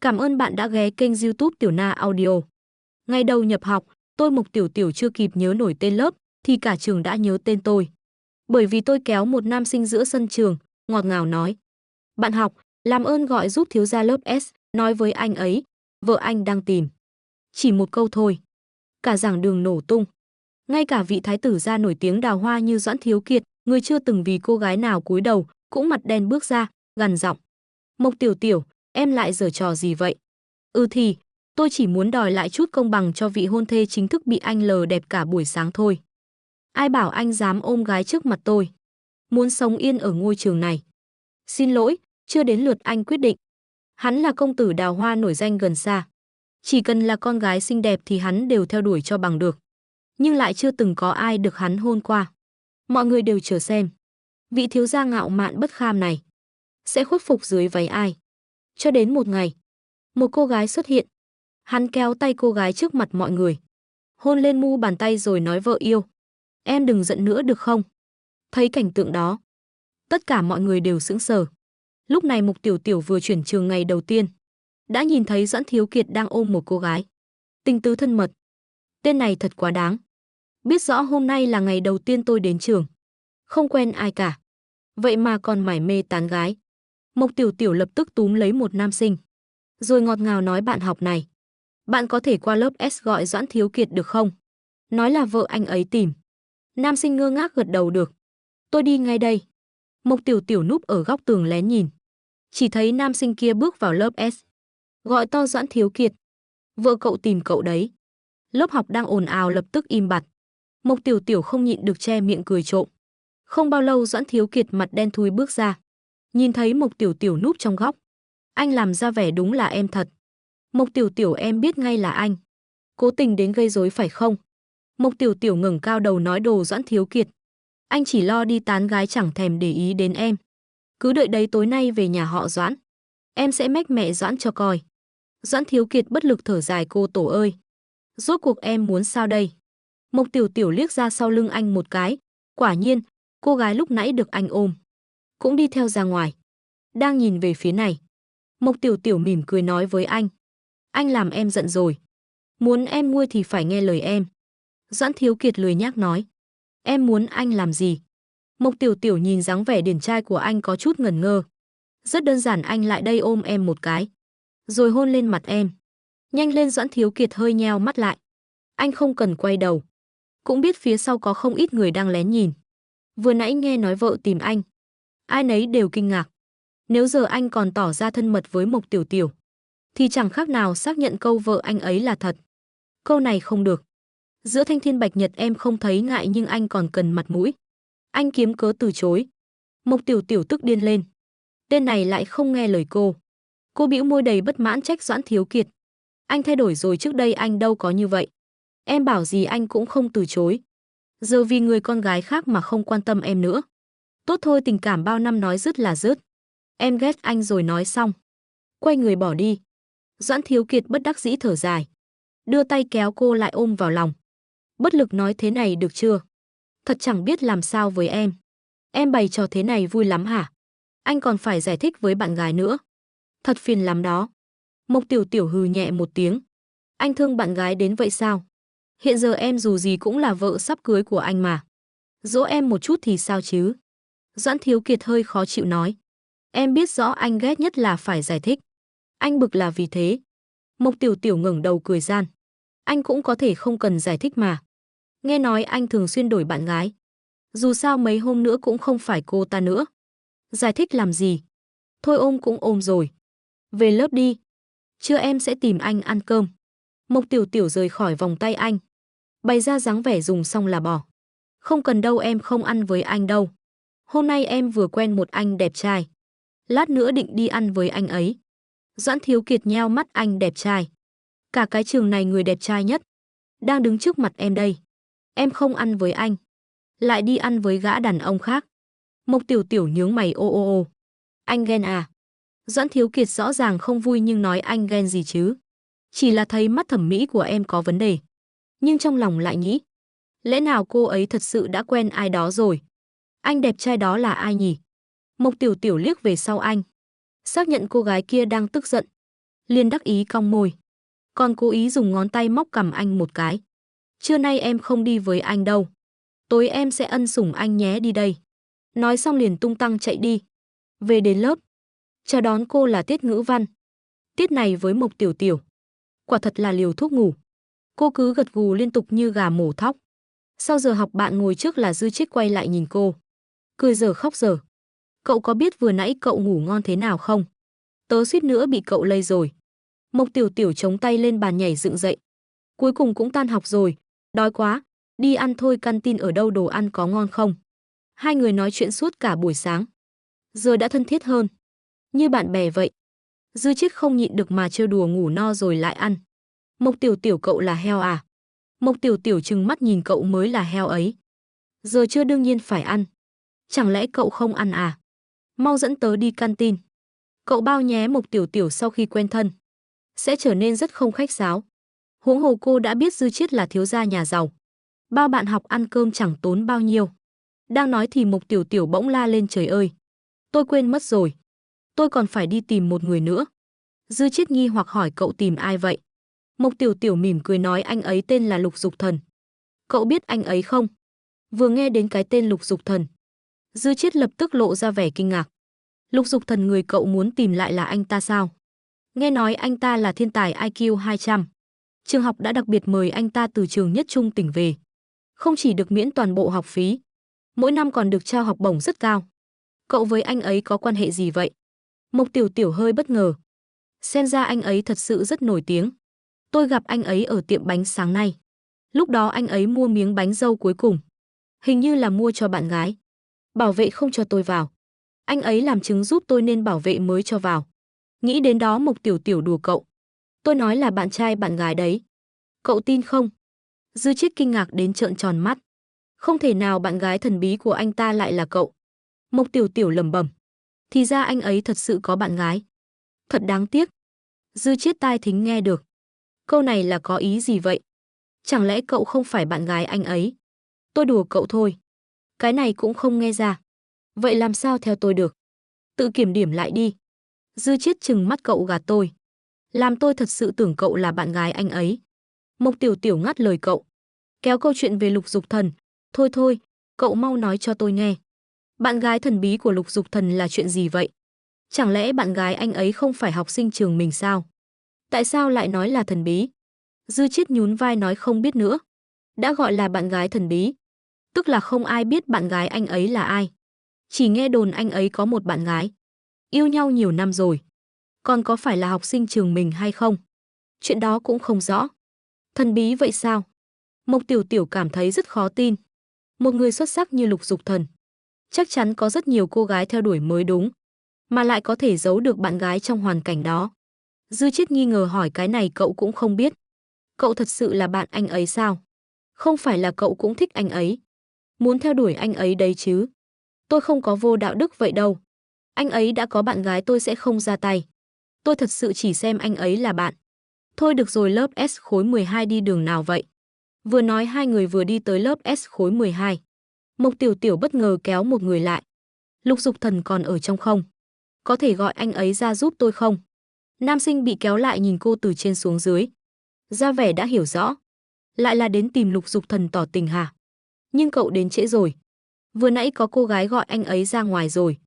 Cảm ơn bạn đã ghé kênh YouTube Tiểu Na Audio. Ngày đầu nhập học, tôi Mộc Tiểu Tiểu chưa kịp nhớ nổi tên lớp thì cả trường đã nhớ tên tôi. Bởi vì tôi kéo một nam sinh giữa sân trường, ngọt ngào nói: "Bạn học, làm ơn gọi giúp thiếu gia lớp S, nói với anh ấy, vợ anh đang tìm." Chỉ một câu thôi, cả giảng đường nổ tung. Ngay cả vị thái tử gia nổi tiếng đào hoa như Doãn Thiếu Kiệt, người chưa từng vì cô gái nào cúi đầu, cũng mặt đen bước ra, gằn giọng: "Mộc Tiểu Tiểu, em lại giở trò gì vậy?" Thì, tôi chỉ muốn đòi lại chút công bằng cho vị hôn thê chính thức bị anh lờ đẹp cả buổi sáng thôi. Ai bảo anh dám ôm gái trước mặt tôi? Muốn sống yên ở ngôi trường này. Xin lỗi, chưa đến lượt anh quyết định. Hắn là công tử đào hoa nổi danh gần xa. Chỉ cần là con gái xinh đẹp thì hắn đều theo đuổi cho bằng được. Nhưng lại chưa từng có ai được hắn hôn qua. Mọi người đều chờ xem. Vị thiếu gia ngạo mạn bất kham này sẽ khuất phục dưới váy ai. Cho đến một ngày, một cô gái xuất hiện. Hắn kéo tay cô gái trước mặt mọi người, hôn lên mu bàn tay rồi nói: "Vợ yêu, em đừng giận nữa được không?" Thấy cảnh tượng đó, tất cả mọi người đều sững sờ. Lúc này Mộc Tiểu Tiểu vừa chuyển trường ngày đầu tiên, đã nhìn thấy Doãn Thiếu Kiệt đang ôm một cô gái, tình tứ thân mật. Tên này thật quá đáng. Biết rõ hôm nay là ngày đầu tiên tôi đến trường, không quen ai cả, vậy mà còn mải mê tán gái. Mộc Tiểu Tiểu lập tức túm lấy một nam sinh, rồi ngọt ngào nói: "Bạn học này, bạn có thể qua lớp S gọi Doãn Thiếu Kiệt được không? Nói là vợ anh ấy tìm." Nam sinh ngơ ngác gật đầu được. "Tôi đi ngay đây." Mộc Tiểu Tiểu núp ở góc tường lén nhìn. Chỉ thấy nam sinh kia bước vào lớp S, gọi to: "Doãn Thiếu Kiệt, vợ cậu tìm cậu đấy." Lớp học đang ồn ào lập tức im bặt. Mộc Tiểu Tiểu không nhịn được che miệng cười trộm. Không bao lâu Doãn Thiếu Kiệt mặt đen thui bước ra. Nhìn thấy Mộc Tiểu Tiểu núp trong góc, anh làm ra vẻ đúng là em thật. "Mộc Tiểu Tiểu, em biết ngay là anh. Cố tình đến gây rối phải không?" Mộc Tiểu Tiểu ngẩng cao đầu nói: "Đồ Doãn Thiếu Kiệt, anh chỉ lo đi tán gái chẳng thèm để ý đến em. Cứ đợi đấy, tối nay về nhà họ Doãn, em sẽ mách mẹ Doãn cho coi." Doãn Thiếu Kiệt bất lực thở dài: "Cô tổ ơi, rốt cuộc em muốn sao đây?" Mộc Tiểu Tiểu liếc ra sau lưng anh một cái, quả nhiên, cô gái lúc nãy được anh ôm cũng đi theo ra ngoài, đang nhìn về phía này. Mộc Tiểu Tiểu mỉm cười nói với anh: "Anh làm em giận rồi. Muốn em nguôi thì phải nghe lời em." Doãn Thiếu Kiệt lười nhác nói: "Em muốn anh làm gì?" Mộc Tiểu Tiểu nhìn dáng vẻ điển trai của anh có chút ngần ngơ. "Rất đơn giản, anh lại đây ôm em một cái, rồi hôn lên mặt em." "Nhanh lên!" Doãn Thiếu Kiệt hơi nheo mắt lại. Anh không cần quay đầu, cũng biết phía sau có không ít người đang lén nhìn. Vừa nãy nghe nói vợ tìm anh, ai nấy đều kinh ngạc. Nếu giờ anh còn tỏ ra thân mật với Mộc Tiểu Tiểu, thì chẳng khác nào xác nhận câu vợ anh ấy là thật. Câu này không được. Giữa thanh thiên bạch nhật em không thấy ngại, nhưng anh còn cần mặt mũi. Anh kiếm cớ từ chối. Mộc Tiểu Tiểu tức điên lên. Tên này lại không nghe lời cô. Cô bĩu môi đầy bất mãn trách Doãn Thiếu Kiệt: "Anh thay đổi rồi, trước đây anh đâu có như vậy. Em bảo gì anh cũng không từ chối. Giờ vì người con gái khác mà không quan tâm em nữa. Tốt thôi, tình cảm bao năm nói dứt là dứt. Em ghét anh rồi." Nói xong, quay người bỏ đi. Doãn Thiếu Kiệt bất đắc dĩ thở dài, đưa tay kéo cô lại ôm vào lòng. Bất lực nói: "Thế này được chưa? Thật chẳng biết làm sao với em. Em bày trò thế này vui lắm hả? Anh còn phải giải thích với bạn gái nữa. Thật phiền lắm đó." Mộc Tiểu Tiểu hừ nhẹ một tiếng. "Anh thương bạn gái đến vậy sao? Hiện giờ em dù gì cũng là vợ sắp cưới của anh mà. Dỗ em một chút thì sao chứ?" Doãn Thiếu Kiệt hơi khó chịu nói: "Em biết rõ anh ghét nhất là phải giải thích. Anh bực là vì thế." Mộc Tiểu Tiểu ngẩng đầu cười gian: "Anh cũng có thể không cần giải thích mà. Nghe nói anh thường xuyên đổi bạn gái. Dù sao mấy hôm nữa cũng không phải cô ta nữa. Giải thích làm gì? Thôi ôm cũng ôm rồi. Về lớp đi. Trưa em sẽ tìm anh ăn cơm." Mộc Tiểu Tiểu rời khỏi vòng tay anh, bày ra dáng vẻ dùng xong là bỏ. "Không cần đâu, em không ăn với anh đâu. Hôm nay em vừa quen một anh đẹp trai. Lát nữa định đi ăn với anh ấy." Doãn Thiếu Kiệt nheo mắt: "Anh đẹp trai? Cả cái trường này người đẹp trai nhất đang đứng trước mặt em đây. Em không ăn với anh, lại đi ăn với gã đàn ông khác." Mộc Tiểu Tiểu nhướng mày: "Ô ô ô, anh ghen à?" Doãn Thiếu Kiệt rõ ràng không vui nhưng nói: "Anh ghen gì chứ? Chỉ là thấy mắt thẩm mỹ của em có vấn đề." Nhưng trong lòng lại nghĩ: lẽ nào cô ấy thật sự đã quen ai đó rồi? Anh đẹp trai đó là ai nhỉ? Mộc Tiểu Tiểu liếc về sau anh, xác nhận cô gái kia đang tức giận. Liên đắc ý cong môi, còn cố ý dùng ngón tay móc cằm anh một cái. Trưa nay em không đi với anh đâu. Tối em sẽ ân sủng anh nhé, đi đây. Nói xong liền tung tăng chạy đi. Về đến lớp, chào đón cô là tiết ngữ văn. Tiết này với Mộc Tiểu Tiểu, quả thật là liều thuốc ngủ. Cô cứ gật gù liên tục như gà mổ thóc. Sau giờ học bạn ngồi trước là Dư Chiết quay lại nhìn cô, cười dở khóc dở. Cậu có biết vừa nãy cậu ngủ ngon thế nào không? Tớ suýt nữa bị cậu lây rồi. Mộc Tiểu Tiểu chống tay lên bàn nhảy dựng dậy. Cuối cùng cũng tan học rồi, đói quá, đi ăn thôi, canteen ở đâu, đồ ăn có ngon không? Hai người nói chuyện suốt cả buổi sáng, giờ đã thân thiết hơn, như bạn bè vậy. Dư Chiết không nhịn được mà trêu đùa, ngủ no rồi lại ăn. Mộc Tiểu Tiểu, cậu là heo à? Mộc Tiểu Tiểu trừng mắt nhìn cậu, mới là heo ấy. Giờ chưa, đương nhiên phải ăn. Chẳng lẽ cậu không ăn à? Mau dẫn tớ đi canteen. Cậu bao nhé. Mộc Tiểu Tiểu sau khi quen thân sẽ trở nên rất không khách sáo. Huống hồ cô đã biết Dư Chiết là thiếu gia nhà giàu, bao bạn học ăn cơm chẳng tốn bao nhiêu. Đang nói thì Mộc Tiểu Tiểu bỗng la lên, trời ơi, tôi quên mất rồi, tôi còn phải đi tìm một người nữa. Dư Chiết nghi hoặc hỏi, cậu tìm ai vậy? Mộc Tiểu Tiểu mỉm cười nói, anh ấy tên là Lục Dục Thần. Cậu biết anh ấy không? Vừa nghe đến cái tên Lục Dục Thần, Dư Chiết lập tức lộ ra vẻ kinh ngạc. Lục Dục Thần, người cậu muốn tìm lại là anh ta sao? Nghe nói anh ta là thiên tài IQ 200. Trường học đã đặc biệt mời anh ta từ trường nhất trung tỉnh về. Không chỉ được miễn toàn bộ học phí, mỗi năm còn được trao học bổng rất cao. Cậu với anh ấy có quan hệ gì vậy? Mộc Tiểu Tiểu hơi bất ngờ. Xem ra anh ấy thật sự rất nổi tiếng. Tôi gặp anh ấy ở tiệm bánh sáng nay. Lúc đó anh ấy mua miếng bánh dâu cuối cùng. Hình như là mua cho bạn gái. Bảo vệ không cho tôi vào. Anh ấy làm chứng giúp tôi nên bảo vệ mới cho vào. Nghĩ đến đó Mộc Tiểu Tiểu đùa cậu. Tôi nói là bạn trai bạn gái đấy. Cậu tin không? Dư Chiết kinh ngạc đến trợn tròn mắt. Không thể nào, bạn gái thần bí của anh ta lại là cậu. Mộc Tiểu Tiểu lẩm bẩm. Thì ra anh ấy thật sự có bạn gái. Thật đáng tiếc. Dư Chiết tai thính nghe được. Câu này là có ý gì vậy? Chẳng lẽ cậu không phải bạn gái anh ấy? Tôi đùa cậu thôi. Cái này cũng không nghe ra. Vậy làm sao theo tôi được? Tự kiểm điểm lại đi. Dư Chiết trừng mắt, cậu gạt tôi. Làm tôi thật sự tưởng cậu là bạn gái anh ấy. Mộc Tiểu Tiểu ngắt lời cậu, kéo câu chuyện về Lục Dục Thần. Thôi thôi, cậu mau nói cho tôi nghe. Bạn gái thần bí của Lục Dục Thần là chuyện gì vậy? Chẳng lẽ bạn gái anh ấy không phải học sinh trường mình sao? Tại sao lại nói là thần bí? Dư Chiết nhún vai nói, không biết nữa. Đã gọi là bạn gái thần bí, tức là không ai biết bạn gái anh ấy là ai. Chỉ nghe đồn anh ấy có một bạn gái, yêu nhau nhiều năm rồi. Còn có phải là học sinh trường mình hay không? Chuyện đó cũng không rõ. Thần bí vậy sao? Mộc Tiểu Tiểu cảm thấy rất khó tin. Một người xuất sắc như Lục Dục Thần, chắc chắn có rất nhiều cô gái theo đuổi mới đúng, mà lại có thể giấu được bạn gái trong hoàn cảnh đó. Dư Chiết nghi ngờ hỏi, cái này cậu cũng không biết? Cậu thật sự là bạn anh ấy sao? Không phải là cậu cũng thích anh ấy, muốn theo đuổi anh ấy đấy chứ? Tôi không có vô đạo đức vậy đâu. Anh ấy đã có bạn gái, tôi sẽ không ra tay. Tôi thật sự chỉ xem anh ấy là bạn. Thôi được rồi, lớp S khối 12 đi đường nào vậy? Vừa nói hai người vừa đi tới lớp S khối 12. Mộc Tiểu Tiểu bất ngờ kéo một người lại. Lục Dục Thần còn ở trong không? Có thể gọi anh ấy ra giúp tôi không? Nam sinh bị kéo lại nhìn cô từ trên xuống dưới, ra vẻ đã hiểu rõ. Lại là đến tìm Lục Dục Thần tỏ tình hả? Nhưng cậu đến trễ rồi. Vừa nãy có cô gái gọi anh ấy ra ngoài rồi.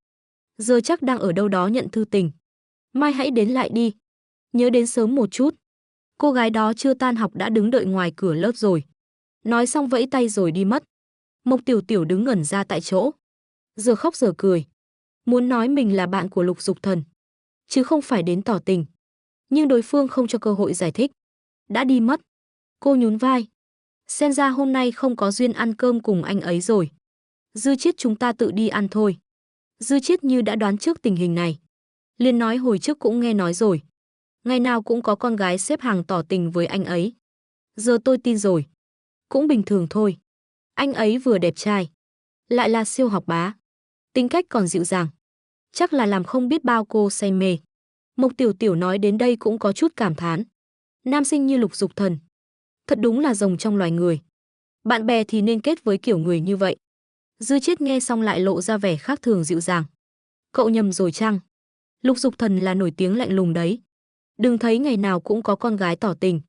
Giờ chắc đang ở đâu đó nhận thư tình. Mai hãy đến lại đi. Nhớ đến sớm một chút. Cô gái đó chưa tan học đã đứng đợi ngoài cửa lớp rồi. Nói xong vẫy tay rồi đi mất. Mộc Tiểu Tiểu đứng ngẩn ra tại chỗ, giờ khóc giờ cười. Muốn nói mình là bạn của Lục Dục Thần, chứ không phải đến tỏ tình. Nhưng đối phương không cho cơ hội giải thích, đã đi mất. Cô nhún vai. Xem ra hôm nay không có duyên ăn cơm cùng anh ấy rồi. Dư Chiết, chúng ta tự đi ăn thôi. Dư Chiết như đã đoán trước tình hình này, liền nói, hồi trước cũng nghe nói rồi. Ngày nào cũng có con gái xếp hàng tỏ tình với anh ấy. Giờ tôi tin rồi. Cũng bình thường thôi. Anh ấy vừa đẹp trai, lại là siêu học bá, tính cách còn dịu dàng, chắc là làm không biết bao cô say mê. Mộc Tiểu Tiểu nói đến đây cũng có chút cảm thán. Nam sinh như Lục Dục Thần, thật đúng là rồng trong loài người. Bạn bè thì nên kết với kiểu người như vậy. Dư Chiết nghe xong lại lộ ra vẻ khác thường dịu dàng. Cậu nhầm rồi chăng? Lục Dục Thần là nổi tiếng lạnh lùng đấy. Đừng thấy ngày nào cũng có con gái tỏ tình.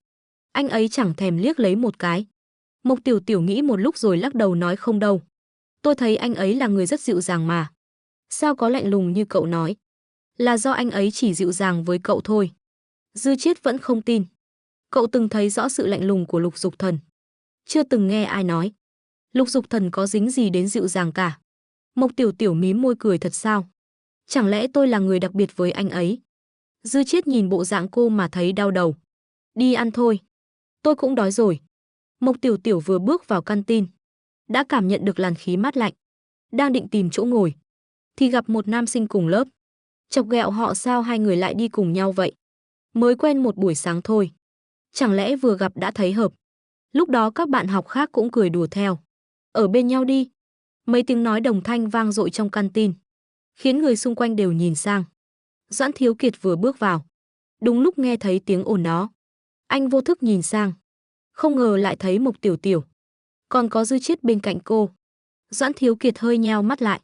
Anh ấy chẳng thèm liếc lấy một cái. Mộc Tiểu Tiểu nghĩ một lúc rồi lắc đầu nói không đâu. Tôi thấy anh ấy là người rất dịu dàng mà. Sao có lạnh lùng như cậu nói? Là do anh ấy chỉ dịu dàng với cậu thôi. Dư Chiết vẫn không tin. Cậu từng thấy rõ sự lạnh lùng của Lục Dục Thần. Chưa từng nghe ai nói. Lục Dục Thần có dính gì đến dịu dàng cả. Mộc Tiểu Tiểu mím môi cười thật sao? Chẳng lẽ tôi là người đặc biệt với anh ấy? Dư Chiết nhìn bộ dạng cô mà thấy đau đầu. Đi ăn thôi. Tôi cũng đói rồi. Mộc Tiểu Tiểu vừa bước vào căn tin. Đã cảm nhận được làn khí mát lạnh. Đang định tìm chỗ ngồi. Thì gặp một nam sinh cùng lớp. Chọc ghẹo họ sao hai người lại đi cùng nhau vậy? Mới quen một buổi sáng thôi. Chẳng lẽ vừa gặp đã thấy hợp? Lúc đó các bạn học khác cũng cười đùa theo. Ở bên nhau đi. Mấy tiếng nói đồng thanh vang dội trong căn tin. Khiến người xung quanh đều nhìn sang. Doãn Thiếu Kiệt vừa bước vào. Đúng lúc nghe thấy tiếng ồn đó. Anh vô thức nhìn sang. Không ngờ lại thấy Mộc Tiểu Tiểu. Còn có Dư Chiết bên cạnh cô. Doãn Thiếu Kiệt hơi nheo mắt lại.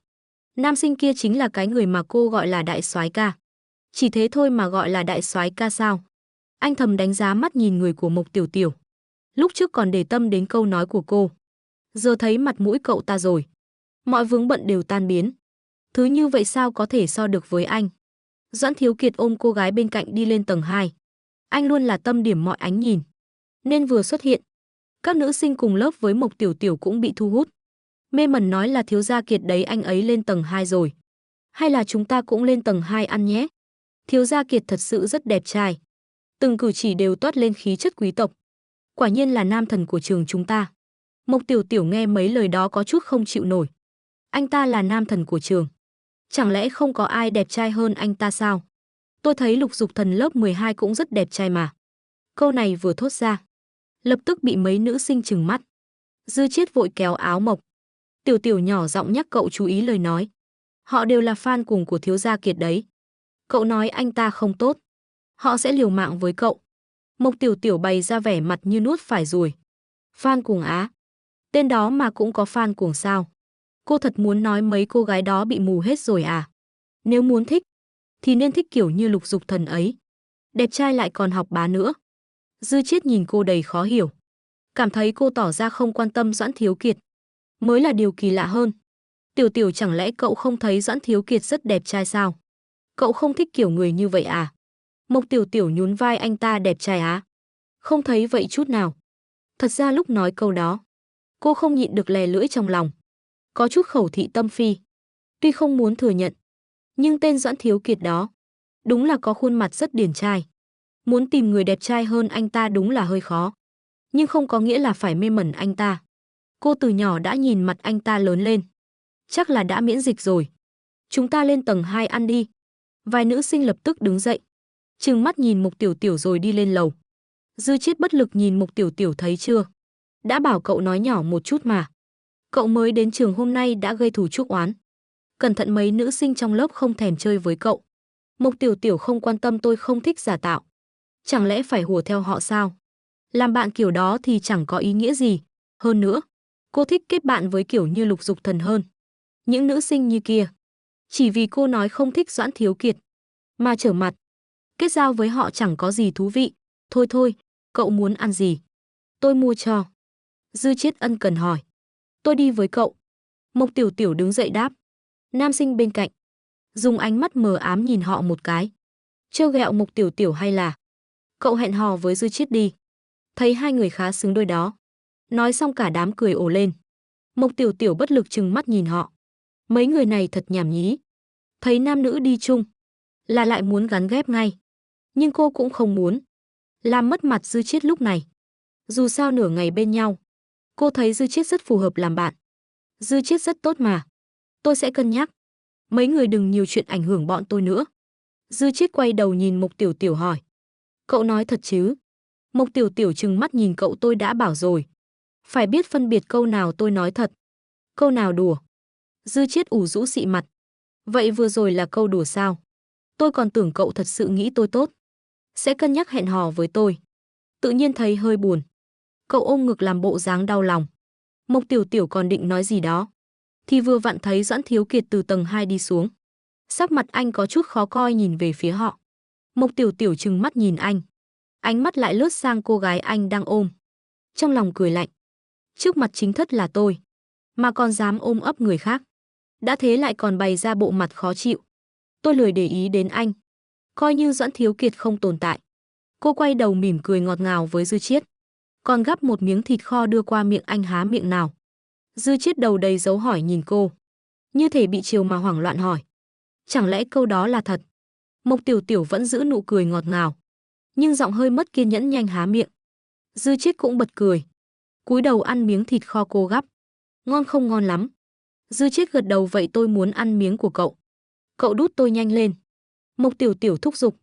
Nam sinh kia chính là cái người mà cô gọi là đại soái ca. Chỉ thế thôi mà gọi là đại soái ca sao? Anh thầm đánh giá mắt nhìn người của Mộc Tiểu Tiểu. Lúc trước còn để tâm đến câu nói của cô. Giờ thấy mặt mũi cậu ta rồi. Mọi vướng bận đều tan biến. Thứ như vậy sao có thể so được với anh? Doãn Thiếu Kiệt ôm cô gái bên cạnh đi lên tầng 2. Anh luôn là tâm điểm mọi ánh nhìn. Nên vừa xuất hiện, các nữ sinh cùng lớp với Mộc Tiểu Tiểu cũng bị thu hút. Mê mẩn nói là thiếu gia Kiệt đấy, anh ấy lên tầng 2 rồi. Hay là chúng ta cũng lên tầng 2 ăn nhé? Thiếu gia Kiệt thật sự rất đẹp trai. Từng cử chỉ đều toát lên khí chất quý tộc. Quả nhiên là nam thần của trường chúng ta. Mộc Tiểu Tiểu nghe mấy lời đó có chút không chịu nổi. Anh ta là nam thần của trường. Chẳng lẽ không có ai đẹp trai hơn anh ta sao? Tôi thấy Lục Dục Thần lớp 12 cũng rất đẹp trai mà. Câu này vừa thốt ra, lập tức bị mấy nữ sinh trừng mắt. Dư Chiết vội kéo áo Mộc Tiểu Tiểu nhỏ giọng nhắc cậu chú ý lời nói. Họ đều là fan cùng của thiếu gia Kiệt đấy. Cậu nói anh ta không tốt, họ sẽ liều mạng với cậu. Mộc Tiểu Tiểu bày ra vẻ mặt như nuốt phải ruồi. Fan cuồng á? Tên đó mà cũng có fan cuồng sao? Cô thật muốn nói mấy cô gái đó bị mù hết rồi à? Nếu muốn thích, thì nên thích kiểu như Lục Dục Thần ấy. Đẹp trai lại còn học bá nữa. Dư Chiết nhìn cô đầy khó hiểu. Cảm thấy cô tỏ ra không quan tâm Doãn Thiếu Kiệt. Mới là điều kỳ lạ hơn. Tiểu Tiểu chẳng lẽ cậu không thấy Doãn Thiếu Kiệt rất đẹp trai sao? Cậu không thích kiểu người như vậy à? Mộc Tiểu Tiểu nhún vai, anh ta đẹp trai á? Không thấy vậy chút nào. Thật ra lúc nói câu đó, cô không nhịn được lè lưỡi trong lòng. Có chút khẩu thị tâm phi. Tuy không muốn thừa nhận, nhưng tên Doãn Thiếu Kiệt đó đúng là có khuôn mặt rất điển trai. Muốn tìm người đẹp trai hơn anh ta đúng là hơi khó. Nhưng không có nghĩa là phải mê mẩn anh ta. Cô từ nhỏ đã nhìn mặt anh ta lớn lên. Chắc là đã miễn dịch rồi. Chúng ta lên tầng 2 ăn đi. Vài nữ sinh lập tức đứng dậy. Trừng mắt nhìn Mộc Tiểu Tiểu rồi đi lên lầu. Dư Chiết bất lực nhìn Mộc Tiểu Tiểu, thấy chưa? Đã bảo cậu nói nhỏ một chút mà. Cậu mới đến trường hôm nay đã gây thù chuốc oán. Cẩn thận mấy nữ sinh trong lớp không thèm chơi với cậu. Mộc Tiểu Tiểu không quan tâm, tôi không thích giả tạo. Chẳng lẽ phải hùa theo họ sao? Làm bạn kiểu đó thì chẳng có ý nghĩa gì. Hơn nữa, cô thích kết bạn với kiểu như Lục Dục Thần hơn. Những nữ sinh như kia, chỉ vì cô nói không thích Doãn Thiếu Kiệt mà trở mặt. Kết giao với họ chẳng có gì thú vị. Thôi thôi, cậu muốn ăn gì? Tôi mua cho. Dư Chiết ân cần hỏi. Tôi đi với cậu. Mộc Tiểu Tiểu đứng dậy đáp. Nam sinh bên cạnh dùng ánh mắt mờ ám nhìn họ một cái. Trêu ghẹo Mộc Tiểu Tiểu hay là cậu hẹn hò với Dư Chiết đi. Thấy hai người khá xứng đôi đó. Nói xong cả đám cười ồ lên. Mộc Tiểu Tiểu bất lực trừng mắt nhìn họ. Mấy người này thật nhảm nhí. Thấy nam nữ đi chung là lại muốn gắn ghép ngay. Nhưng cô cũng không muốn làm mất mặt Dư Chiết lúc này. Dù sao nửa ngày bên nhau, cô thấy Dư Chiết rất phù hợp làm bạn. Dư Chiết rất tốt mà. Tôi sẽ cân nhắc. Mấy người đừng nhiều chuyện ảnh hưởng bọn tôi nữa. Dư Chiết quay đầu nhìn Mộc Tiểu Tiểu hỏi. Cậu nói thật chứ? Mộc Tiểu Tiểu trừng mắt nhìn cậu, tôi đã bảo rồi. Phải biết phân biệt câu nào tôi nói thật, câu nào đùa. Dư Chiết ủ rũ xị mặt. Vậy vừa rồi là câu đùa sao? Tôi còn tưởng cậu thật sự nghĩ tôi tốt, sẽ cân nhắc hẹn hò với tôi. Tự nhiên thấy hơi buồn. Cậu ôm ngực làm bộ dáng đau lòng. Mộc Tiểu Tiểu còn định nói gì đó, thì vừa vặn thấy Doãn Thiếu Kiệt từ tầng 2 đi xuống. Sắc mặt anh có chút khó coi nhìn về phía họ. Mộc Tiểu Tiểu trừng mắt nhìn anh. Ánh mắt lại lướt sang cô gái anh đang ôm. Trong lòng cười lạnh. Trước mặt chính thất là tôi, mà còn dám ôm ấp người khác. Đã thế lại còn bày ra bộ mặt khó chịu. Tôi lười để ý đến anh. Coi như Doãn Thiếu Kiệt không tồn tại. Cô quay đầu mỉm cười ngọt ngào với Dư Chiết. Còn gắp một miếng thịt kho đưa qua miệng anh, há miệng nào. Dư Chiết đầu đầy dấu hỏi nhìn cô. Như thể bị chiều mà hoảng loạn hỏi. Chẳng lẽ câu đó là thật? Mộc Tiểu Tiểu vẫn giữ nụ cười ngọt ngào, nhưng giọng hơi mất kiên nhẫn, nhanh há miệng. Dư Chiết cũng bật cười. Cúi đầu ăn miếng thịt kho cô gắp. Ngon không? Ngon lắm. Dư Chiết gật đầu, vậy tôi muốn ăn miếng của cậu. Cậu đút tôi nhanh lên. Mộc Tiểu Tiểu thúc giục.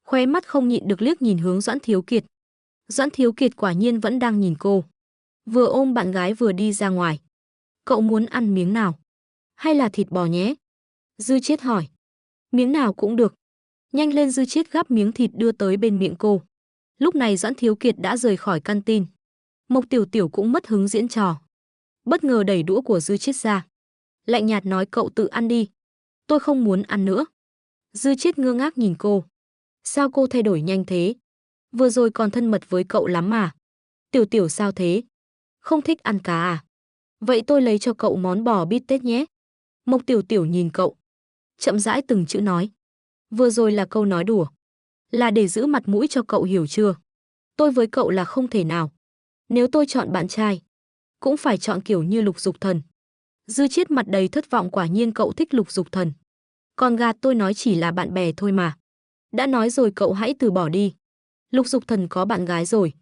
Khóe mắt không nhịn được liếc nhìn hướng Doãn Thiếu Kiệt. Doãn Thiếu Kiệt quả nhiên vẫn đang nhìn cô. Vừa ôm bạn gái vừa đi ra ngoài. Cậu muốn ăn miếng nào? Hay là thịt bò nhé? Dư Chiết hỏi. Miếng nào cũng được. Nhanh lên. Dư Chiết gắp miếng thịt đưa tới bên miệng cô. Lúc này Doãn Thiếu Kiệt đã rời khỏi căn tin. Mộc Tiểu Tiểu cũng mất hứng diễn trò. Bất ngờ đẩy đũa của Dư Chiết ra. Lạnh nhạt nói, cậu tự ăn đi. Tôi không muốn ăn nữa. Dư Chiết ngơ ngác nhìn cô. Sao cô thay đổi nhanh thế? Vừa rồi còn thân mật với cậu lắm mà. Tiểu Tiểu sao thế? Không thích ăn cá à? Vậy tôi lấy cho cậu món bò bít tết nhé. Mộc Tiểu Tiểu nhìn cậu. Chậm rãi từng chữ nói. Vừa rồi là câu nói đùa. Là để giữ mặt mũi cho cậu, hiểu chưa? Tôi với cậu là không thể nào. Nếu tôi chọn bạn trai, cũng phải chọn kiểu như Lục Dục Thần. Dư Chiết mặt đầy thất vọng, quả nhiên cậu thích Lục Dục Thần. Còn gạt tôi nói chỉ là bạn bè thôi mà. Đã nói rồi cậu hãy từ bỏ đi. Lục Dục Thần có bạn gái rồi.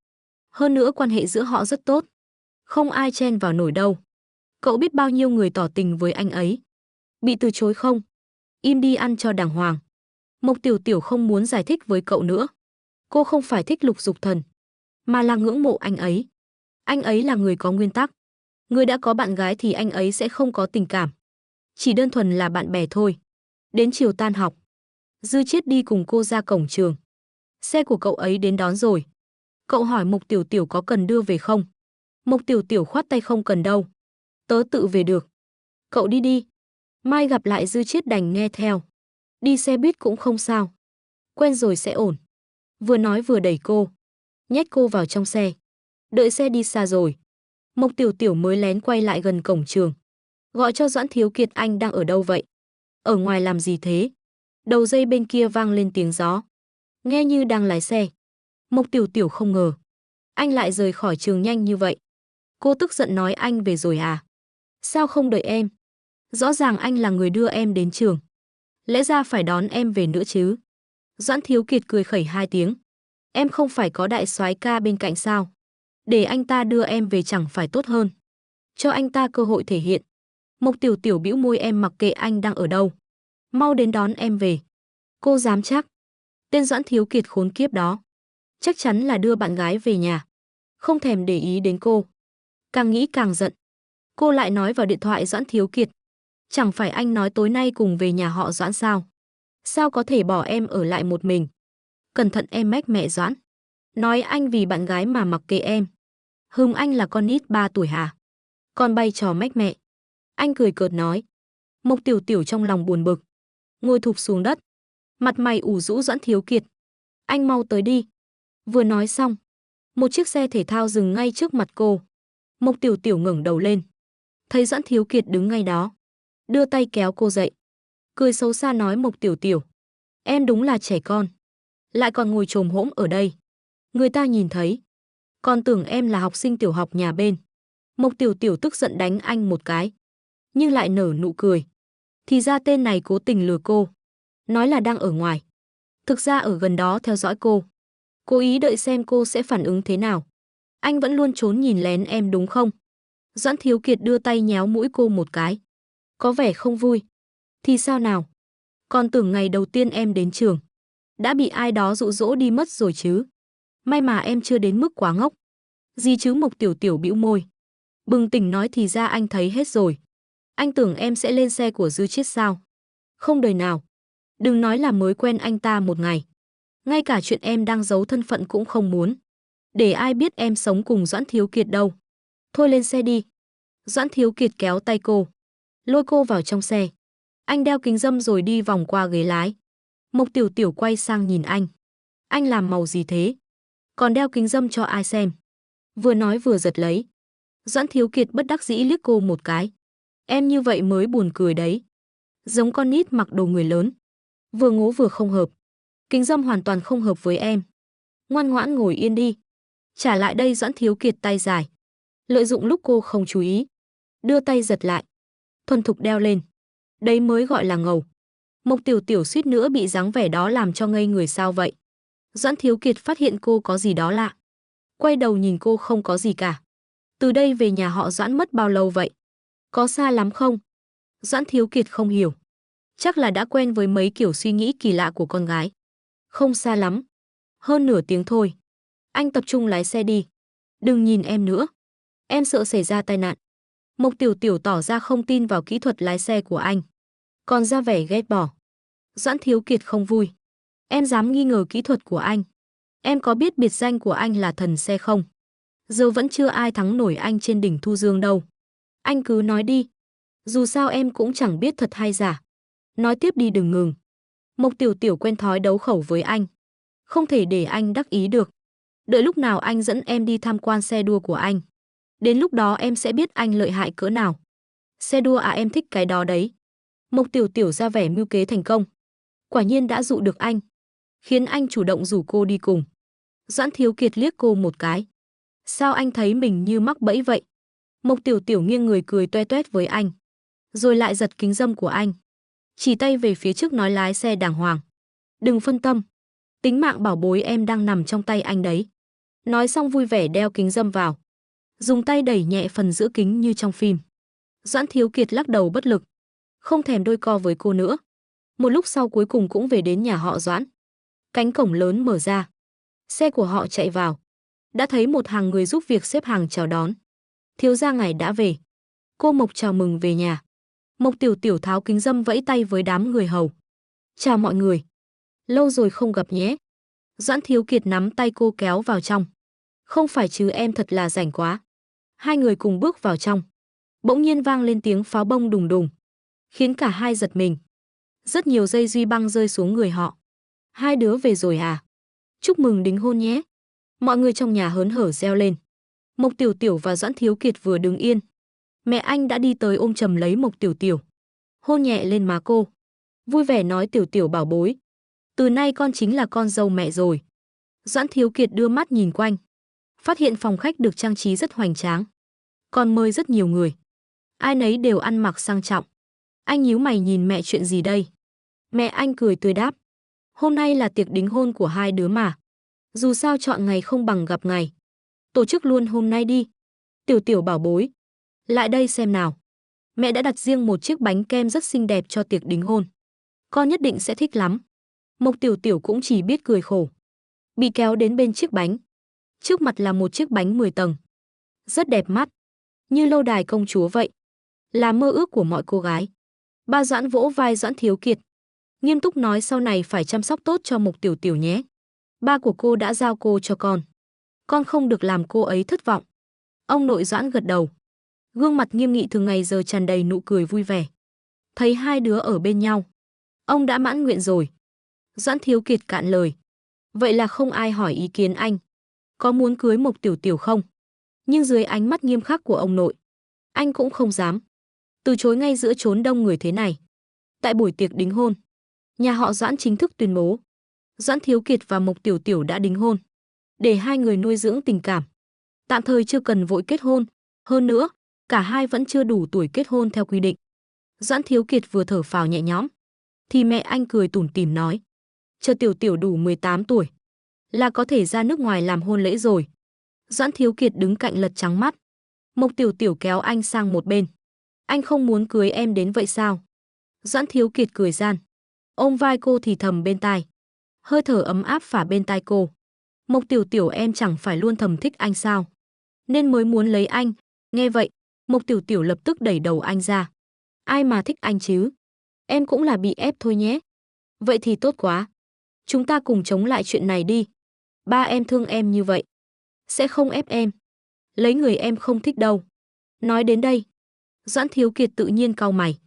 Hơn nữa quan hệ giữa họ rất tốt. Không ai chen vào nổi đâu. Cậu biết bao nhiêu người tỏ tình với anh ấy. Bị từ chối không? Im đi ăn cho đàng hoàng. Mộc Tiểu Tiểu không muốn giải thích với cậu nữa. Cô không phải thích Lục Dục Thần, mà là ngưỡng mộ anh ấy. Anh ấy là người có nguyên tắc. Người đã có bạn gái thì anh ấy sẽ không có tình cảm. Chỉ đơn thuần là bạn bè thôi. Đến chiều tan học, Dư Chiết đi cùng cô ra cổng trường. Xe của cậu ấy đến đón rồi. Cậu hỏi Mộc Tiểu Tiểu có cần đưa về không? Mộc Tiểu Tiểu khoát tay, không cần đâu. Tớ tự về được. Cậu đi đi. Mai gặp lại. Dư Chiết đành nghe theo. Đi xe buýt cũng không sao. Quen rồi sẽ ổn. Vừa nói vừa đẩy cô. Nhét cô vào trong xe. Đợi xe đi xa rồi, Mộc Tiểu Tiểu mới lén quay lại gần cổng trường. Gọi cho Doãn Thiếu Kiệt, anh đang ở đâu vậy? Ở ngoài làm gì thế? Đầu dây bên kia vang lên tiếng gió. Nghe như đang lái xe. Mộc Tiểu Tiểu không ngờ anh lại rời khỏi trường nhanh như vậy. Cô tức giận nói, anh về rồi à? Sao không đợi em? Rõ ràng anh là người đưa em đến trường. Lẽ ra phải đón em về nữa chứ. Doãn Thiếu Kiệt cười khẩy hai tiếng. Em không phải có đại soái ca bên cạnh sao? Để anh ta đưa em về chẳng phải tốt hơn? Cho anh ta cơ hội thể hiện. Mộc Tiểu Tiểu bĩu môi, em mặc kệ anh đang ở đâu. Mau đến đón em về. Cô dám chắc? Tên Doãn Thiếu Kiệt khốn kiếp đó. Chắc chắn là đưa bạn gái về nhà. Không thèm để ý đến cô. Càng nghĩ càng giận. Cô lại nói vào điện thoại, Doãn Thiếu Kiệt. Chẳng phải anh nói tối nay cùng về nhà họ Doãn sao? Sao có thể bỏ em ở lại một mình? Cẩn thận em mách mẹ Doãn. Nói anh vì bạn gái mà mặc kệ em. Hưng, anh là con nít 3 tuổi hả? Con bay trò mách mẹ. Anh cười cợt nói. Mộc Tiểu Tiểu trong lòng buồn bực. Ngồi thụp xuống đất. Mặt mày ủ rũ. Doãn Thiếu Kiệt, anh mau tới đi. Vừa nói xong, một chiếc xe thể thao dừng ngay trước mặt cô. Mộc Tiểu Tiểu ngẩng đầu lên. Thấy Doãn Thiếu Kiệt đứng ngay đó. Đưa tay kéo cô dậy. Cười xấu xa nói, Mộc Tiểu Tiểu, em đúng là trẻ con. Lại còn ngồi chồm hổm ở đây. Người ta nhìn thấy. Còn tưởng em là học sinh tiểu học nhà bên. Mộc Tiểu Tiểu tức giận đánh anh một cái. Nhưng lại nở nụ cười. Thì ra tên này cố tình lừa cô. Nói là đang ở ngoài. Thực ra ở gần đó theo dõi cô. Cố ý đợi xem cô sẽ phản ứng thế nào. Anh vẫn luôn trốn nhìn lén em đúng không? Doãn Thiếu Kiệt đưa tay nhéo mũi cô một cái. Có vẻ không vui. Thì sao nào? Còn tưởng ngày đầu tiên em đến trường đã bị ai đó dụ dỗ đi mất rồi chứ. May mà em chưa đến mức quá ngốc. Gì chứ? Mộc Tiểu Tiểu bĩu môi. Bừng tỉnh nói, thì ra anh thấy hết rồi. Anh tưởng em sẽ lên xe của Dư Chiết sao? Không đời nào. Đừng nói là mới quen anh ta một ngày. Ngay cả chuyện em đang giấu thân phận cũng không muốn. Để ai biết em sống cùng Doãn Thiếu Kiệt đâu. Thôi lên xe đi. Doãn Thiếu Kiệt kéo tay cô, lôi cô vào trong xe. Anh đeo kính râm rồi đi vòng qua ghế lái. Mộc Tiểu Tiểu quay sang nhìn anh. Anh làm màu gì thế? Còn đeo kính râm cho ai xem? Vừa nói vừa giật lấy. Doãn Thiếu Kiệt bất đắc dĩ liếc cô một cái. Em như vậy mới buồn cười đấy. Giống con nít mặc đồ người lớn. Vừa ngố vừa không hợp. Kính râm hoàn toàn không hợp với em. Ngoan ngoãn ngồi yên đi. Trả lại đây. Doãn Thiếu Kiệt tay dài. Lợi dụng lúc cô không chú ý. Đưa tay giật lại. Thuần thục đeo lên. Đấy mới gọi là ngầu. Mộc Tiểu Tiểu suýt nữa bị dáng vẻ đó làm cho ngây người. Sao vậy? Doãn Thiếu Kiệt phát hiện cô có gì đó lạ. Quay đầu nhìn cô. Không có gì cả. Từ đây về nhà họ Doãn mất bao lâu vậy? Có xa lắm không? Doãn Thiếu Kiệt không hiểu. Chắc là đã quen với mấy kiểu suy nghĩ kỳ lạ của con gái. Không xa lắm. Hơn nửa tiếng thôi. Anh tập trung lái xe đi. Đừng nhìn em nữa. Em sợ xảy ra tai nạn. Mộc Tiểu Tiểu tỏ ra không tin vào kỹ thuật lái xe của anh. Còn ra vẻ ghét bỏ. Doãn Thiếu Kiệt không vui. Em dám nghi ngờ kỹ thuật của anh. Em có biết biệt danh của anh là thần xe không? Giờ vẫn chưa ai thắng nổi anh trên đỉnh Thu Dương đâu. Anh cứ nói đi. Dù sao em cũng chẳng biết thật hay giả. Nói tiếp đi, đừng ngừng. Mộc Tiểu Tiểu quen thói đấu khẩu với anh. Không thể để anh đắc ý được. Đợi lúc nào anh dẫn em đi tham quan xe đua của anh. Đến lúc đó em sẽ biết anh lợi hại cỡ nào. Xe đua à, em thích cái đó đấy. Mộc Tiểu Tiểu ra vẻ mưu kế thành công. Quả nhiên đã dụ được anh. Khiến anh chủ động rủ cô đi cùng. Doãn Thiếu Kiệt liếc cô một cái. Sao anh thấy mình như mắc bẫy vậy? Mộc Tiểu Tiểu nghiêng người cười toe toét với anh. Rồi lại giật kính râm của anh. Chỉ tay về phía trước nói lái xe đàng hoàng. Đừng phân tâm. Tính mạng bảo bối em đang nằm trong tay anh đấy. Nói xong vui vẻ đeo kính râm vào. Dùng tay đẩy nhẹ phần giữa kính như trong phim. Doãn Thiếu Kiệt lắc đầu bất lực. Không thèm đôi co với cô nữa. Một lúc sau cuối cùng cũng về đến nhà họ Doãn. Cánh cổng lớn mở ra. Xe của họ chạy vào. Đã thấy một hàng người giúp việc xếp hàng chào đón. Thiếu gia ngài đã về. Cô Mộc chào mừng về nhà. Mộc Tiểu Tiểu tháo kính râm vẫy tay với đám người hầu. Chào mọi người. Lâu rồi không gặp nhé. Doãn Thiếu Kiệt nắm tay cô kéo vào trong. Không phải chứ, em thật là rảnh quá. Hai người cùng bước vào trong. Bỗng nhiên vang lên tiếng pháo bông đùng đùng. Khiến cả hai giật mình. Rất nhiều dây duy băng rơi xuống người họ. Hai đứa về rồi à? Chúc mừng đính hôn nhé. Mọi người trong nhà hớn hở reo lên. Mộc Tiểu Tiểu và Doãn Thiếu Kiệt vừa đứng yên. Mẹ anh đã đi tới ôm chầm lấy Mộc Tiểu Tiểu. Hôn nhẹ lên má cô. Vui vẻ nói Tiểu Tiểu bảo bối. Từ nay con chính là con dâu mẹ rồi. Doãn Thiếu Kiệt đưa mắt nhìn quanh. Phát hiện phòng khách được trang trí rất hoành tráng. Còn mời rất nhiều người. Ai nấy đều ăn mặc sang trọng. Anh nhíu mày nhìn mẹ, chuyện gì đây? Mẹ anh cười tươi đáp. Hôm nay là tiệc đính hôn của hai đứa mà. Dù sao chọn ngày không bằng gặp ngày. Tổ chức luôn hôm nay đi. Tiểu Tiểu bảo bối. Lại đây xem nào. Mẹ đã đặt riêng một chiếc bánh kem rất xinh đẹp cho tiệc đính hôn. Con nhất định sẽ thích lắm. Mộc Tiểu Tiểu cũng chỉ biết cười khổ. Bị kéo đến bên chiếc bánh. Trước mặt là một chiếc bánh 10 tầng. Rất đẹp mắt. Như lâu đài công chúa vậy. Là mơ ước của mọi cô gái. Ba Doãn vỗ vai Doãn Thiếu Kiệt. Nghiêm túc nói sau này phải chăm sóc tốt cho Mộc Tiểu Tiểu nhé. Ba của cô đã giao cô cho con. Con không được làm cô ấy thất vọng. Ông nội Doãn gật đầu. Gương mặt nghiêm nghị thường ngày giờ tràn đầy nụ cười vui vẻ. Thấy hai đứa ở bên nhau. Ông đã mãn nguyện rồi. Doãn Thiếu Kiệt cạn lời. Vậy là không ai hỏi ý kiến anh. Có muốn cưới Mộc Tiểu Tiểu không? Nhưng dưới ánh mắt nghiêm khắc của ông nội, anh cũng không dám từ chối ngay giữa chốn đông người thế này. Tại buổi tiệc đính hôn, nhà họ Doãn chính thức tuyên bố Doãn Thiếu Kiệt và Mộc Tiểu Tiểu đã đính hôn, để hai người nuôi dưỡng tình cảm. Tạm thời chưa cần vội kết hôn, hơn nữa, cả hai vẫn chưa đủ tuổi kết hôn theo quy định. Doãn Thiếu Kiệt vừa thở phào nhẹ nhõm, thì mẹ anh cười tủm tỉm nói: "Chờ Tiểu Tiểu đủ 18 tuổi là có thể ra nước ngoài làm hôn lễ rồi." Doãn Thiếu Kiệt đứng cạnh lật trắng mắt. Mộc Tiểu Tiểu kéo anh sang một bên. "Anh không muốn cưới em đến vậy sao?" Doãn Thiếu Kiệt cười gian, ôm vai cô thì thầm bên tai. Hơi thở ấm áp phả bên tai cô. "Mộc Tiểu Tiểu, em chẳng phải luôn thầm thích anh sao? Nên mới muốn lấy anh." Nghe vậy, Mộc Tiểu Tiểu lập tức đẩy đầu anh ra. "Ai mà thích anh chứ? Em cũng là bị ép thôi nhé." "Vậy thì tốt quá. Chúng ta cùng chống lại chuyện này đi. Ba em thương em như vậy. Sẽ không ép em. Lấy người em không thích đâu." Nói đến đây, Doãn Thiếu Kiệt tự nhiên cau mày.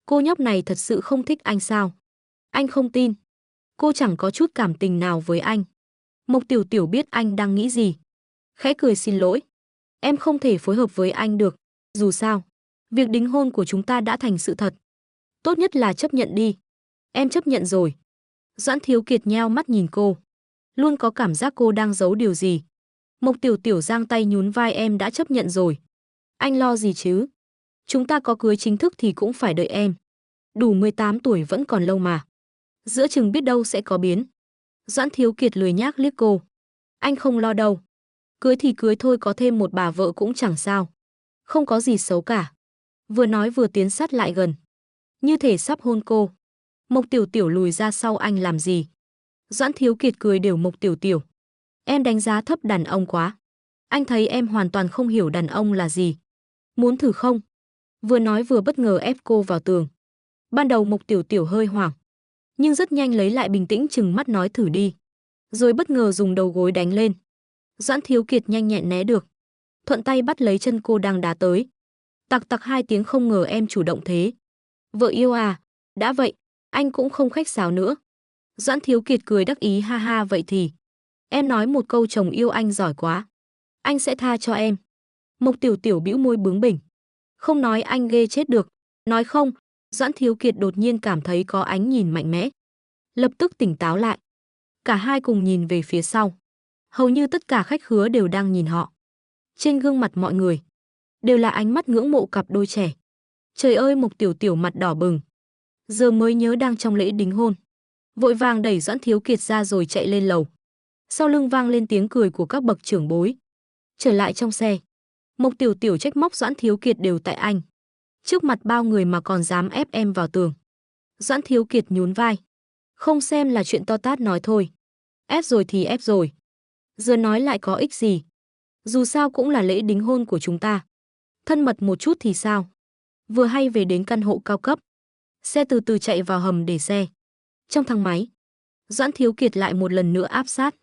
Cô nhóc này thật sự không thích anh sao? Anh không tin. Cô chẳng có chút cảm tình nào với anh. Mộc Tiểu Tiểu biết anh đang nghĩ gì. Khẽ cười xin lỗi. Em không thể phối hợp với anh được. Dù sao, việc đính hôn của chúng ta đã thành sự thật. Tốt nhất là chấp nhận đi. Em chấp nhận rồi. Doãn Thiếu Kiệt nheo mắt nhìn cô. Luôn có cảm giác cô đang giấu điều gì. Mộc Tiểu Tiểu giang tay nhún vai, em đã chấp nhận rồi. Anh lo gì chứ? Chúng ta có cưới chính thức thì cũng phải đợi em. Đủ 18 tuổi vẫn còn lâu mà. Giữa chừng biết đâu sẽ có biến. Doãn Thiếu Kiệt lười nhác liếc cô. Anh không lo đâu. Cưới thì cưới thôi, có thêm một bà vợ cũng chẳng sao. Không có gì xấu cả. Vừa nói vừa tiến sát lại gần. Như thể sắp hôn cô. Mộc Tiểu Tiểu lùi ra sau, anh làm gì? Doãn Thiếu Kiệt cười đều. Mộc Tiểu Tiểu, em đánh giá thấp đàn ông quá. Anh thấy em hoàn toàn không hiểu đàn ông là gì. Muốn thử không? Vừa nói vừa bất ngờ ép cô vào tường. Ban đầu Mộc Tiểu Tiểu hơi hoảng, nhưng rất nhanh lấy lại bình tĩnh, trừng mắt nói thử đi. Rồi bất ngờ dùng đầu gối đánh lên. Doãn Thiếu Kiệt nhanh nhẹn né được, thuận tay bắt lấy chân cô đang đá tới. Tặc tặc hai tiếng, không ngờ em chủ động thế. Vợ yêu à? Đã vậy, anh cũng không khách sáo nữa. Doãn Thiếu Kiệt cười đắc ý, ha ha, vậy thì em nói một câu chồng yêu anh giỏi quá. Anh sẽ tha cho em. Mộc Tiểu Tiểu bĩu môi bướng bỉnh. Không nói anh ghê chết được. Nói không. Doãn Thiếu Kiệt đột nhiên cảm thấy có ánh nhìn mạnh mẽ. Lập tức tỉnh táo lại. Cả hai cùng nhìn về phía sau. Hầu như tất cả khách khứa đều đang nhìn họ. Trên gương mặt mọi người đều là ánh mắt ngưỡng mộ cặp đôi trẻ. Trời ơi, Mộc Tiểu Tiểu mặt đỏ bừng. Giờ mới nhớ đang trong lễ đính hôn. Vội vàng đẩy Doãn Thiếu Kiệt ra rồi chạy lên lầu. Sau lưng vang lên tiếng cười của các bậc trưởng bối. Trở lại trong xe, Mộc Tiểu Tiểu trách móc Doãn Thiếu Kiệt, đều tại anh. Trước mặt bao người mà còn dám ép em vào tường. Doãn Thiếu Kiệt nhún vai. Không xem là chuyện to tát nói thôi. Ép rồi thì ép rồi. Giờ nói lại có ích gì. Dù sao cũng là lễ đính hôn của chúng ta. Thân mật một chút thì sao. Vừa hay về đến căn hộ cao cấp. Xe từ từ chạy vào hầm để xe. Trong thang máy, Doãn Thiếu Kiệt lại một lần nữa áp sát.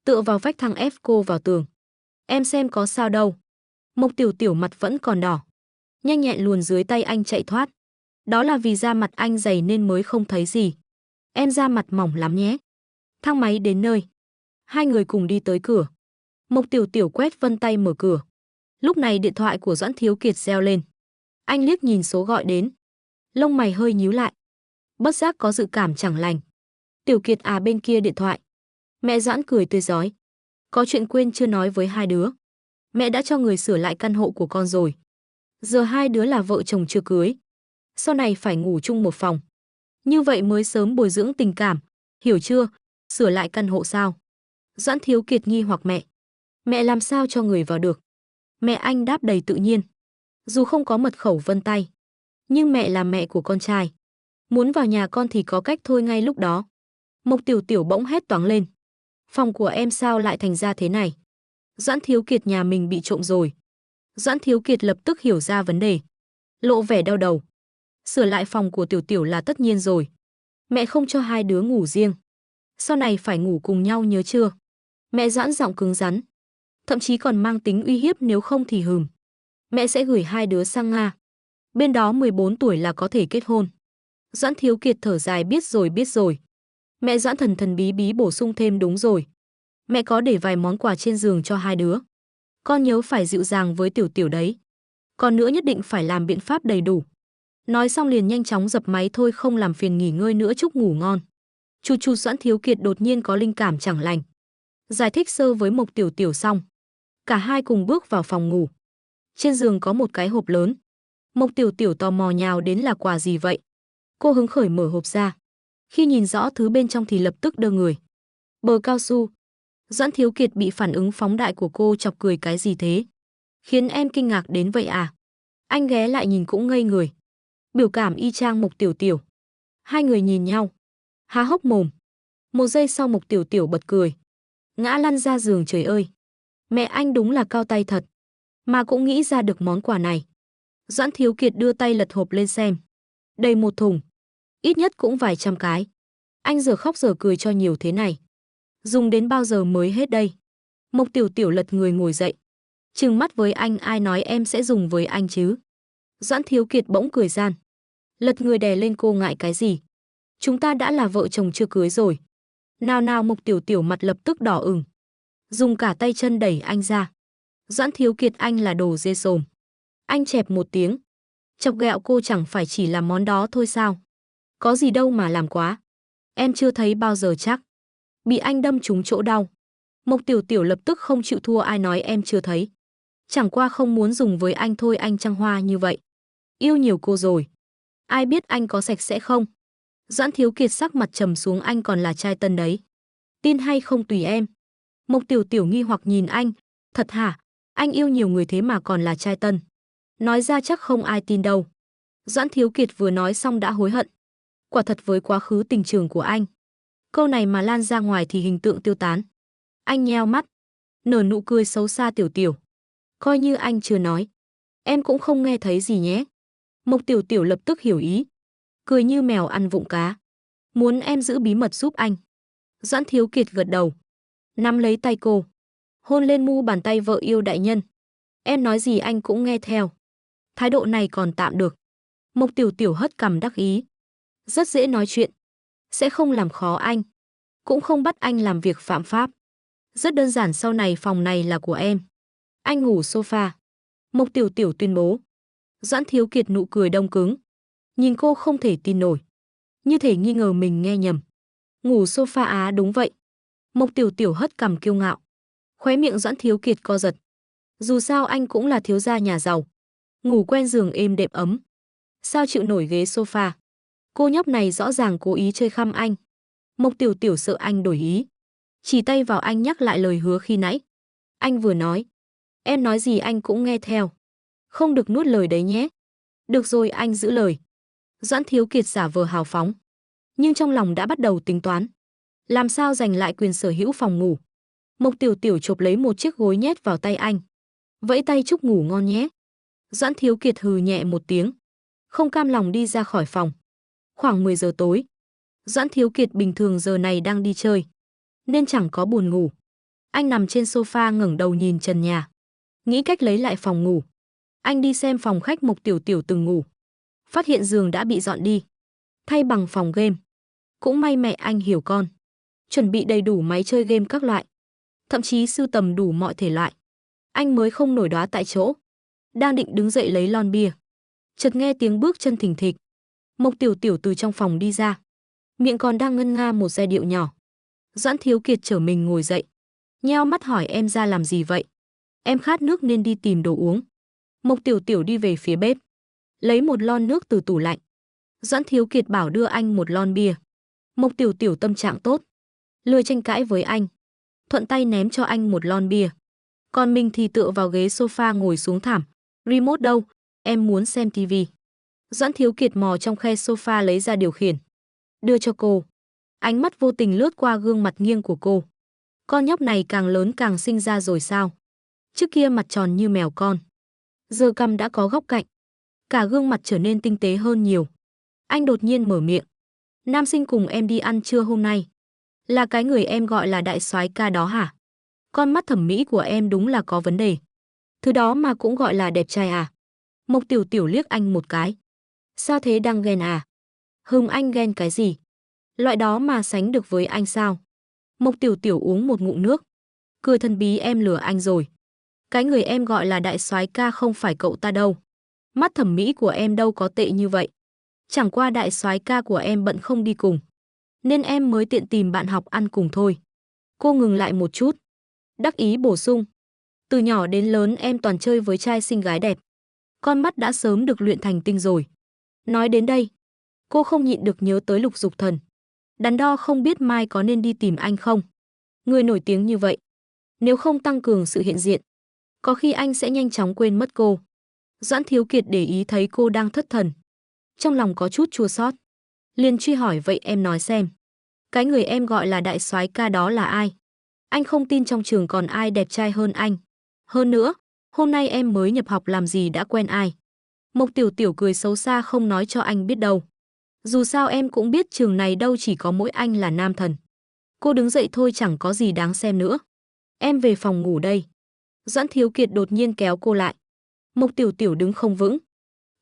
Tựa vào vách thang ép cô vào tường. Em xem có sao đâu. Mộc Tiểu Tiểu mặt vẫn còn đỏ. Nhanh nhẹn luồn dưới tay anh chạy thoát. Đó là vì da mặt anh dày nên mới không thấy gì. Em da mặt mỏng lắm nhé. Thang máy đến nơi. Hai người cùng đi tới cửa. Mộc Tiểu Tiểu quét vân tay mở cửa. Lúc này điện thoại của Doãn Thiếu Kiệt reo lên. Anh liếc nhìn số gọi đến. Lông mày hơi nhíu lại. Bất giác có dự cảm chẳng lành. Tiểu Kiệt à, bên kia điện thoại. Mẹ Doãn cười tươi rói. Có chuyện quên chưa nói với hai đứa. Mẹ đã cho người sửa lại căn hộ của con rồi. Giờ hai đứa là vợ chồng chưa cưới. Sau này phải ngủ chung một phòng. Như vậy mới sớm bồi dưỡng tình cảm. Hiểu chưa? Sửa lại căn hộ sao? Doãn Thiếu Kiệt nghi hoặc mẹ. Mẹ làm sao cho người vào được? Mẹ anh đáp đầy tự nhiên. Dù không có mật khẩu vân tay. Nhưng mẹ là mẹ của con trai. Muốn vào nhà con thì có cách thôi ngay lúc đó. Mộc Tiểu Tiểu bỗng hét toáng lên. Phòng của em sao lại thành ra thế này? Doãn Thiếu Kiệt nhà mình bị trộm rồi. Doãn Thiếu Kiệt lập tức hiểu ra vấn đề. Lộ vẻ đau đầu. Sửa lại phòng của Tiểu Tiểu là tất nhiên rồi. Mẹ không cho hai đứa ngủ riêng. Sau này phải ngủ cùng nhau nhớ chưa? Mẹ Doãn giọng cứng rắn. Thậm chí còn mang tính uy hiếp, nếu không thì hừm. Mẹ sẽ gửi hai đứa sang Nga. Bên đó 14 tuổi là có thể kết hôn. Doãn Thiếu Kiệt thở dài, biết rồi biết rồi. Mẹ Doãn thần thần bí bí bổ sung thêm, đúng rồi. Mẹ có để vài món quà trên giường cho hai đứa. Con nhớ phải dịu dàng với Tiểu Tiểu đấy. Còn nữa nhất định phải làm biện pháp đầy đủ. Nói xong liền nhanh chóng dập máy, thôi không làm phiền nghỉ ngơi nữa, chúc ngủ ngon. Chu Doãn Thiếu Kiệt đột nhiên có linh cảm chẳng lành. Giải thích sơ với Mộc Tiểu Tiểu xong. Cả hai cùng bước vào phòng ngủ. Trên giường có một cái hộp lớn. Mộc Tiểu Tiểu tò mò nhào đến, là quà gì vậy? Cô hứng khởi mở hộp ra. Khi nhìn rõ thứ bên trong thì lập tức đơ người. Bờ cao su. Doãn Thiếu Kiệt bị phản ứng phóng đại của cô chọc cười, cái gì thế? Khiến em kinh ngạc đến vậy à? Anh ghé lại nhìn cũng ngây người. Biểu cảm y chang Mộc Tiểu Tiểu. Hai người nhìn nhau, há hốc mồm. Một giây sau Mộc Tiểu Tiểu bật cười. Ngã lăn ra giường, trời ơi. Mẹ anh đúng là cao tay thật. Mà cũng nghĩ ra được món quà này. Doãn Thiếu Kiệt đưa tay lật hộp lên xem. Đầy một thùng. Ít nhất cũng vài trăm cái. Anh giờ khóc giờ cười cho nhiều thế này. Dùng đến bao giờ mới hết đây? Mộc Tiểu Tiểu lật người ngồi dậy. Trừng mắt với anh, ai nói em sẽ dùng với anh chứ? Doãn Thiếu Kiệt bỗng cười gian. Lật người đè lên cô, ngại cái gì? Chúng ta đã là vợ chồng chưa cưới rồi. Nào nào, Mục Tiểu Tiểu mặt lập tức đỏ ửng, dùng cả tay chân đẩy anh ra. Doãn Thiếu Kiệt, anh là đồ dê sồm. Anh chẹp một tiếng. Chọc ghẹo cô chẳng phải chỉ là món đó thôi sao? Có gì đâu mà làm quá. Em chưa thấy bao giờ chắc. Bị anh đâm trúng chỗ đau. Mộc Tiểu Tiểu lập tức không chịu thua, ai nói em chưa thấy. Chẳng qua không muốn dùng với anh thôi, anh trăng hoa như vậy. Yêu nhiều cô rồi. Ai biết anh có sạch sẽ không? Doãn Thiếu Kiệt sắc mặt trầm xuống, anh còn là trai tân đấy. Tin hay không tùy em. Mộc Tiểu Tiểu nghi hoặc nhìn anh. Thật hả? Anh yêu nhiều người thế mà còn là trai tân. Nói ra chắc không ai tin đâu. Doãn Thiếu Kiệt vừa nói xong đã hối hận. Quả thật với quá khứ tình trường của anh, câu này mà lan ra ngoài thì hình tượng tiêu tán. Anh nheo mắt, nở nụ cười xấu xa. Tiểu Tiểu, coi như anh chưa nói. Em cũng không nghe thấy gì nhé. Mộc Tiểu Tiểu lập tức hiểu ý, cười như mèo ăn vụng cá. Muốn em giữ bí mật giúp anh. Doãn Thiếu Kiệt gật đầu, nắm lấy tay cô, hôn lên mu bàn tay vợ yêu. Đại nhân, em nói gì anh cũng nghe theo. Thái độ này còn tạm được. Mộc Tiểu Tiểu hất cằm đắc ý. Rất dễ nói chuyện, sẽ không làm khó anh, cũng không bắt anh làm việc phạm pháp. Rất đơn giản, sau này phòng này là của em. Anh ngủ sofa. Mộc Tiểu Tiểu tuyên bố. Doãn Thiếu Kiệt nụ cười đông cứng, nhìn cô không thể tin nổi, như thể nghi ngờ mình nghe nhầm. Ngủ sofa á? Đúng vậy. Mộc Tiểu Tiểu hất cằm kiêu ngạo. Khóe miệng Doãn Thiếu Kiệt co giật. Dù sao anh cũng là thiếu gia nhà giàu, ngủ quen giường êm đệm ấm, sao chịu nổi ghế sofa. Cô nhóc này rõ ràng cố ý chơi khăm anh. Mộc Tiểu Tiểu sợ anh đổi ý, chỉ tay vào anh nhắc lại lời hứa khi nãy. Anh vừa nói, em nói gì anh cũng nghe theo. Không được nuốt lời đấy nhé. Được rồi, anh giữ lời. Doãn Thiếu Kiệt giả vờ hào phóng, nhưng trong lòng đã bắt đầu tính toán. Làm sao giành lại quyền sở hữu phòng ngủ. Mộc Tiểu Tiểu chộp lấy một chiếc gối nhét vào tay anh. Vẫy tay chúc ngủ ngon nhé. Doãn Thiếu Kiệt hừ nhẹ một tiếng, không cam lòng đi ra khỏi phòng. Khoảng 10 giờ tối. Doãn Thiếu Kiệt bình thường giờ này đang đi chơi, nên chẳng có buồn ngủ. Anh nằm trên sofa ngẩng đầu nhìn trần nhà, nghĩ cách lấy lại phòng ngủ. Anh đi xem phòng khách Mộc Tiểu Tiểu từng ngủ, phát hiện giường đã bị dọn đi, thay bằng phòng game. Cũng may mẹ anh hiểu con, chuẩn bị đầy đủ máy chơi game các loại, thậm chí sưu tầm đủ mọi thể loại. Anh mới không nổi đóa tại chỗ, đang định đứng dậy lấy lon bia, chợt nghe tiếng bước chân thình thịch. Mộc Tiểu Tiểu từ trong phòng đi ra, miệng còn đang ngân nga một giai điệu nhỏ. Doãn Thiếu Kiệt trở mình ngồi dậy, nheo mắt hỏi em ra làm gì vậy? Em khát nước nên đi tìm đồ uống. Mộc Tiểu Tiểu đi về phía bếp, lấy một lon nước từ tủ lạnh. Doãn Thiếu Kiệt bảo đưa anh một lon bia. Mộc Tiểu Tiểu tâm trạng tốt, lười tranh cãi với anh, thuận tay ném cho anh một lon bia. Còn mình thì tựa vào ghế sofa ngồi xuống thảm. Remote đâu? Em muốn xem tivi. Doãn Thiếu Kiệt mò trong khe sofa lấy ra điều khiển, đưa cho cô. Ánh mắt vô tình lướt qua gương mặt nghiêng của cô. Con nhóc này càng lớn càng sinh ra rồi sao? Trước kia mặt tròn như mèo con, giờ cằm đã có góc cạnh, cả gương mặt trở nên tinh tế hơn nhiều. Anh đột nhiên mở miệng. Nam sinh cùng em đi ăn trưa hôm nay, là cái người em gọi là đại soái ca đó hả? Con mắt thẩm mỹ của em đúng là có vấn đề. Thứ đó mà cũng gọi là đẹp trai à? Mộc Tiểu Tiểu liếc anh một cái. Sao thế, đang ghen à? Hừm, anh ghen cái gì? Loại đó mà sánh được với anh sao? Mộc Tiểu Tiểu uống một ngụm nước, cười thần bí. Em lừa anh rồi. Cái người em gọi là đại soái ca không phải cậu ta đâu. Mắt thẩm mỹ của em đâu có tệ như vậy. Chẳng qua đại soái ca của em bận không đi cùng, nên em mới tiện tìm bạn học ăn cùng thôi. Cô ngừng lại một chút, đắc ý bổ sung. Từ nhỏ đến lớn em toàn chơi với trai xinh gái đẹp, con mắt đã sớm được luyện thành tinh rồi. Nói đến đây, cô không nhịn được nhớ tới Lục Dục Thần. Đắn đo không biết mai có nên đi tìm anh không. Người nổi tiếng như vậy, nếu không tăng cường sự hiện diện, có khi anh sẽ nhanh chóng quên mất cô. Doãn Thiếu Kiệt để ý thấy cô đang thất thần, trong lòng có chút chua xót, liền truy hỏi. Vậy em nói xem, cái người em gọi là đại soái ca đó là ai? Anh không tin trong trường còn ai đẹp trai hơn anh. Hơn nữa, hôm nay em mới nhập học làm gì đã quen ai? Mộc Tiểu Tiểu cười xấu xa. Không nói cho anh biết đâu. Dù sao em cũng biết trường này đâu chỉ có mỗi anh là nam thần. Cô đứng dậy thôi, chẳng có gì đáng xem nữa. Em về phòng ngủ đây. Doãn Thiếu Kiệt đột nhiên kéo cô lại. Mộc Tiểu Tiểu đứng không vững,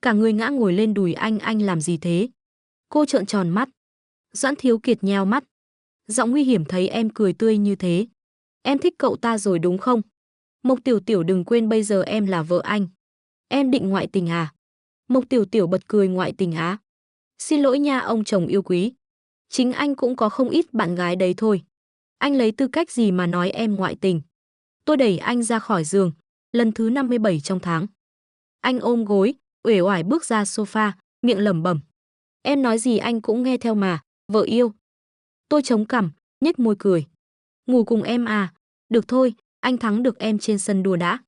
cả người ngã ngồi lên đùi anh làm gì thế? Cô trợn tròn mắt. Doãn Thiếu Kiệt nheo mắt, Giọng nguy hiểm thấy em cười tươi như thế. Em thích cậu ta rồi đúng không? Mộc Tiểu Tiểu đừng quên bây giờ em là vợ anh. Em định ngoại tình à? Mộc Tiểu Tiểu bật cười ngoại tình á. Xin lỗi nha ông chồng yêu quý. Chính anh cũng có không ít bạn gái đấy thôi. Anh lấy tư cách gì mà nói em ngoại tình? Tôi đẩy anh ra khỏi giường, lần thứ 57 trong tháng. Anh ôm gối, uể oải bước ra sofa, miệng lẩm bẩm. Em nói gì anh cũng nghe theo mà, vợ yêu. Tôi chống cằm, nhếch môi cười. Ngủ cùng em à? Được thôi, anh thắng được em trên sân đua đã.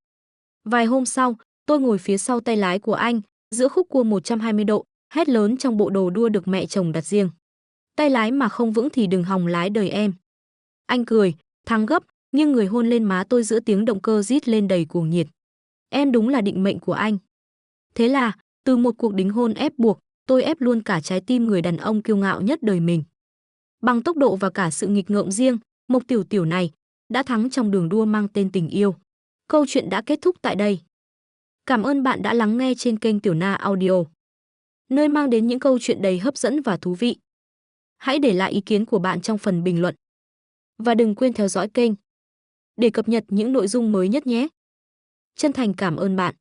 Vài hôm sau, tôi ngồi phía sau tay lái của anh, giữa khúc cua 120 độ, hét lớn trong bộ đồ đua được mẹ chồng đặt riêng. Tay lái mà không vững thì đừng hòng lái đời em. Anh cười, thắng gấp, nghiêng người hôn lên má tôi giữa tiếng động cơ rít lên đầy cuồng nhiệt. Em đúng là định mệnh của anh. Thế là, từ một cuộc đính hôn ép buộc, tôi ép luôn cả trái tim người đàn ông kiêu ngạo nhất đời mình. Bằng tốc độ và cả sự nghịch ngợm riêng, Mộc Tiểu Tiểu này đã thắng trong đường đua mang tên tình yêu. Câu chuyện đã kết thúc tại đây. Cảm ơn bạn đã lắng nghe trên kênh Tiểu Na Audio, nơi mang đến những câu chuyện đầy hấp dẫn và thú vị. Hãy để lại ý kiến của bạn trong phần bình luận. Và đừng quên theo dõi kênh để cập nhật những nội dung mới nhất nhé. Chân thành cảm ơn bạn.